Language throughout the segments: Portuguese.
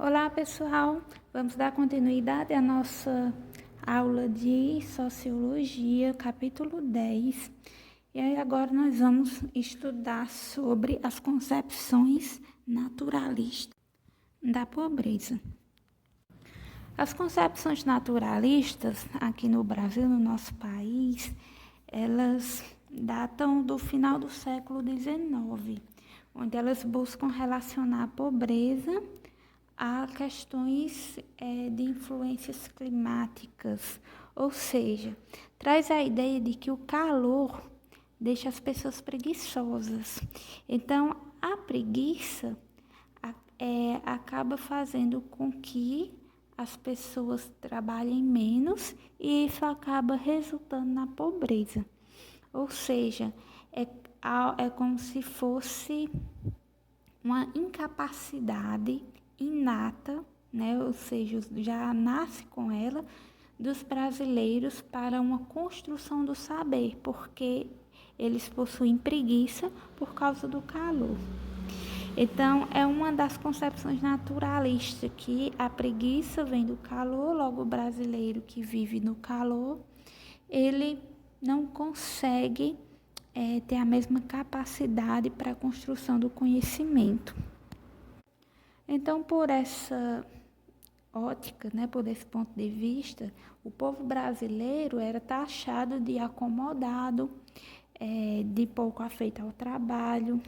Olá, pessoal! Vamos dar continuidade à nossa aula de Sociologia, capítulo 10. E aí agora nós vamos estudar sobre as concepções naturalistas da pobreza. As concepções naturalistas aqui no Brasil, no nosso país, elas datam do final do século XIX, onde elas buscam relacionar a pobreza a questões de influências climáticas, ou seja, traz a ideia de que o calor deixa as pessoas preguiçosas. Então, a preguiça acaba fazendo com que as pessoas trabalhem menos e isso acaba resultando na pobreza. Ou seja, é como se fosse uma incapacidade inata, né? Ou seja, já nasce com ela, dos brasileiros para uma construção do saber, porque eles possuem preguiça por causa do calor. Então, é uma das concepções naturalistas, que a preguiça vem do calor, logo o brasileiro que vive no calor, ele não consegue ter a mesma capacidade para a construção do conhecimento. Então, por essa ótica, né, por esse ponto de vista, o povo brasileiro era taxado de acomodado, de pouco afeito ao trabalho.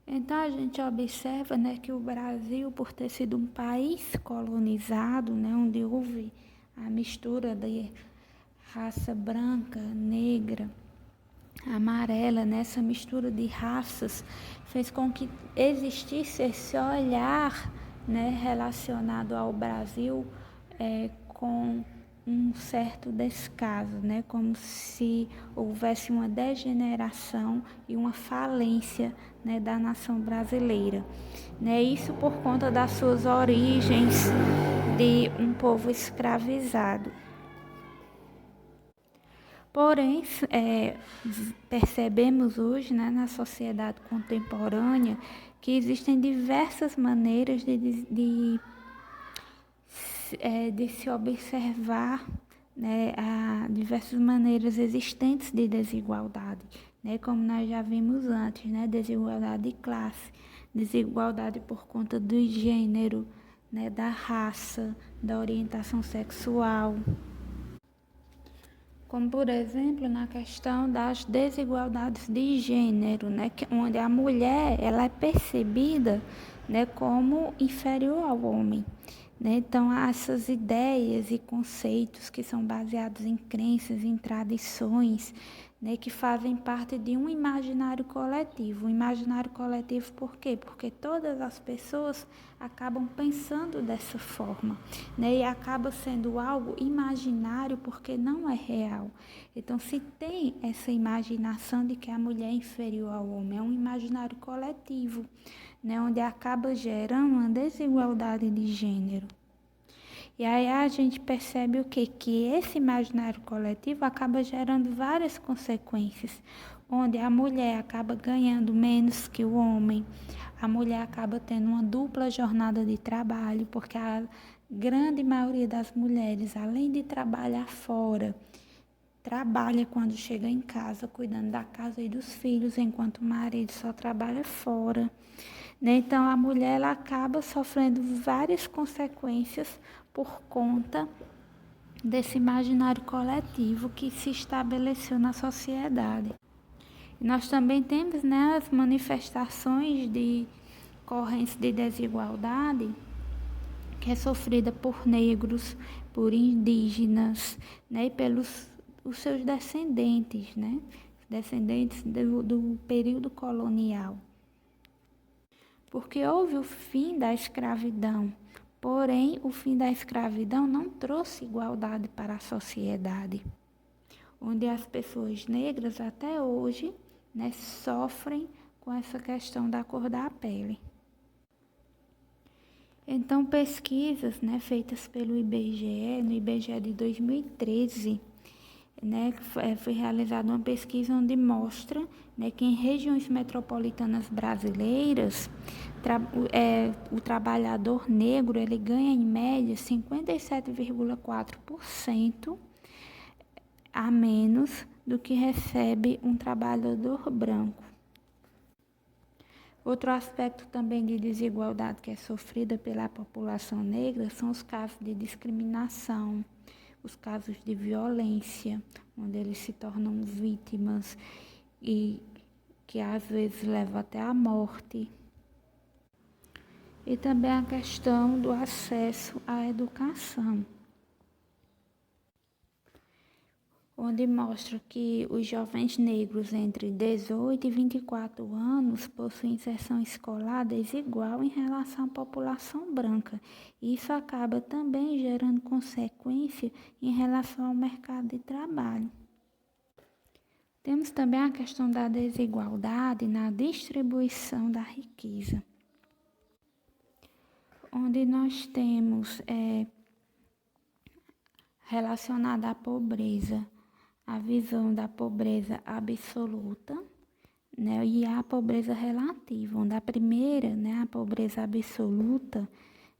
Então, a gente observa, né, que o Brasil, por ter sido um país colonizado, né, onde houve a mistura de raça branca, negra, amarela, nessa mistura de raças, fez com que existisse esse olhar, né, relacionado ao Brasil com um certo descaso, né, como se houvesse uma degeneração e uma falência, né, da nação brasileira. Né, isso por conta das suas origens de um povo escravizado. Porém, percebemos hoje, né, na sociedade contemporânea, que existem diversas maneiras de se observar, né, diversas maneiras existentes de desigualdade, né, como nós já vimos antes, né, desigualdade de classe, desigualdade por conta do gênero, né, da raça, da orientação sexual. Como, por exemplo, na questão das desigualdades de gênero, né, onde a mulher ela é percebida, né, como inferior ao homem. Né? Então, essas ideias e conceitos que são baseados em crenças, em tradições, né, que fazem parte de um imaginário coletivo. Um imaginário coletivo por quê? Porque todas as pessoas acabam pensando dessa forma, né, e acaba sendo algo imaginário porque não é real. Então, se tem essa imaginação de que a mulher é inferior ao homem, é um imaginário coletivo, né, onde acaba gerando uma desigualdade de gênero. E aí a gente percebe o quê? Que esse imaginário coletivo acaba gerando várias consequências, onde a mulher acaba ganhando menos que o homem, a mulher acaba tendo uma dupla jornada de trabalho, porque a grande maioria das mulheres, além de trabalhar fora, trabalha quando chega em casa, cuidando da casa e dos filhos, enquanto o marido só trabalha fora. Então, a mulher ela acaba sofrendo várias consequências por conta desse imaginário coletivo que se estabeleceu na sociedade. E nós também temos, né, as manifestações de ocorrência de desigualdade que é sofrida por negros, por indígenas, né, e pelos os seus descendentes, né, descendentes do período colonial. Porque houve o fim da escravidão, porém o fim da escravidão não trouxe igualdade para a sociedade, onde as pessoas negras até hoje, né, sofrem com essa questão da cor da pele. Então, pesquisas, né, feitas pelo IBGE, no IBGE de 2013, né, foi realizada uma pesquisa onde mostra, né, que em regiões metropolitanas brasileiras, o trabalhador negro ele ganha em média 57,4% a menos do que recebe um trabalhador branco. Outro aspecto também de desigualdade que é sofrida pela população negra são os casos de discriminação, os casos de violência, onde eles se tornam vítimas e que às vezes leva até a morte. E também a questão do acesso à educação, onde mostra que os jovens negros entre 18 e 24 anos possuem inserção escolar desigual em relação à população branca. Isso acaba também gerando consequência em relação ao mercado de trabalho. Temos também a questão da desigualdade na distribuição da riqueza, onde nós temos relacionada à pobreza, a visão da pobreza absoluta, né, e a pobreza relativa, onde a primeira, né, a pobreza absoluta,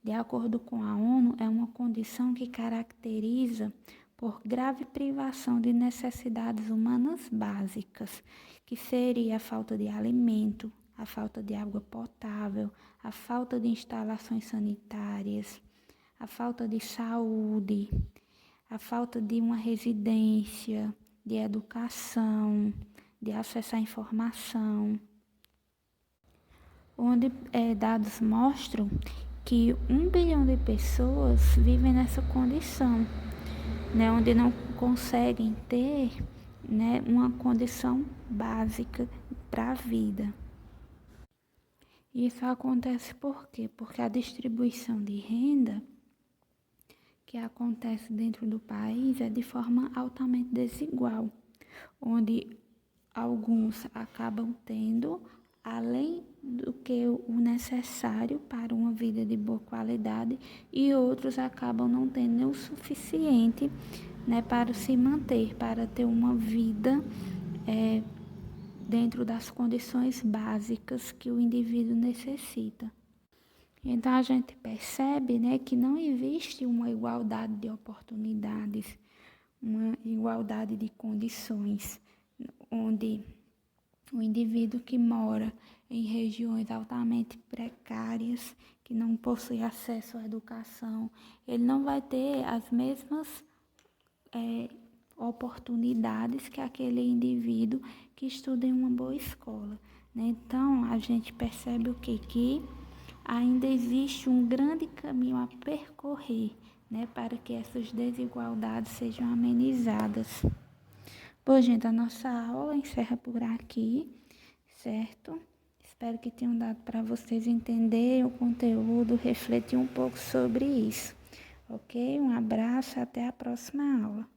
de acordo com a ONU, é uma condição que caracteriza por grave privação de necessidades humanas básicas, que seria a falta de alimento, a falta de água potável, a falta de instalações sanitárias, a falta de saúde, a falta de uma residência, de educação, de acesso à informação, onde dados mostram que 1 bilhão de pessoas vivem nessa condição, né, onde não conseguem ter, né, uma condição básica para a vida. Isso acontece por quê? Porque a distribuição de renda que acontece dentro do país é de forma altamente desigual, onde alguns acabam tendo além do que o necessário para uma vida de boa qualidade e outros acabam não tendo nem o suficiente, né, para se manter, para ter uma vida dentro das condições básicas que o indivíduo necessita. Então a gente percebe, né, que não existe uma igualdade de oportunidades, uma igualdade de condições, onde o indivíduo que mora em regiões altamente precárias, que não possui acesso à educação, ele não vai ter as mesmas oportunidades que aquele indivíduo que estuda em uma boa escola, né? Então a gente percebe o quê? Que ainda existe um grande caminho a percorrer, né, para que essas desigualdades sejam amenizadas. Bom, gente, a nossa aula encerra por aqui, certo? Espero que tenham dado para vocês entender o conteúdo, refletir um pouco sobre isso, ok? Um abraço, até a próxima aula.